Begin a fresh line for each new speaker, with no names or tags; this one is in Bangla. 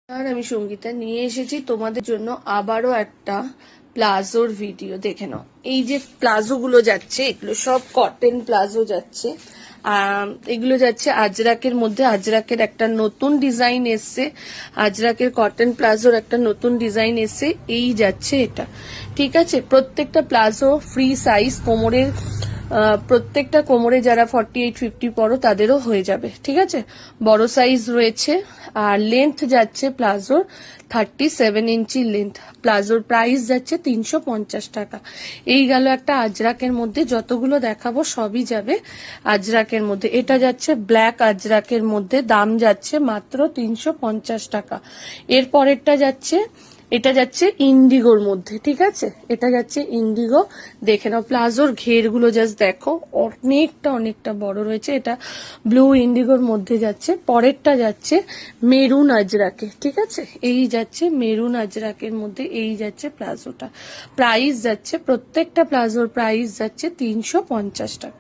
আর আমি সঙ্গীতা নিয়ে এসেছি তোমাদের জন্য আবারও একটা প্লাজোর ভিডিও। দেখে নাও, এই যে প্লাজো গুলো যাচ্ছে এগুলো সব কটন প্লাজো যাচ্ছে। এগুলো যাচ্ছে আজরাকের মধ্যে। আজরাকের একটা নতুন ডিজাইন এসছে, আজরাকের কটন প্লাজোর একটা নতুন ডিজাইন এসছে। এই যাচ্ছে এটা, ঠিক আছে। প্রত্যেকটা প্লাজো ফ্রি সাইজ, কোমরের প্রত্যেকটা কোমরে যারা 48-50 পরো তাদেরও হয়ে যাবে, ঠিক আছে। বড় সাইজ রয়েছে। আর লেন্থ যাচ্ছে প্লাজোর 37 ইঞ্চি লেন্থ। প্লাজোর প্রাইস যাচ্ছে 350 টাকা। এই গেল একটা আজরাকের মধ্যে, যতগুলো দেখাবো সবই যাবে আজরাকের মধ্যে। এটা যাচ্ছে ব্ল্যাক আজরাকের মধ্যে, দাম যাচ্ছে মাত্র 350 টাকা। এর পরেরটা যাচ্ছে, এটা যাচ্ছে ইন্ডিগোর মধ্যে, ঠিক আছে। এটা যাচ্ছে ইন্ডিগো। দেখে নাও প্লাজোর ঘেরগুলো জাস্ট দেখো, অনেকটা বড় রয়েছে। এটা ব্লু ইন্ডিগোর মধ্যে যাচ্ছে। পরেরটা যাচ্ছে মেরুন আজরাকে, ঠিক আছে। এই যাচ্ছে মেরুন আজরাকের মধ্যে, এই যাচ্ছে প্লাজোটা। প্রাইস যাচ্ছে, প্রত্যেকটা প্লাজোর প্রাইস যাচ্ছে 350 টাকা।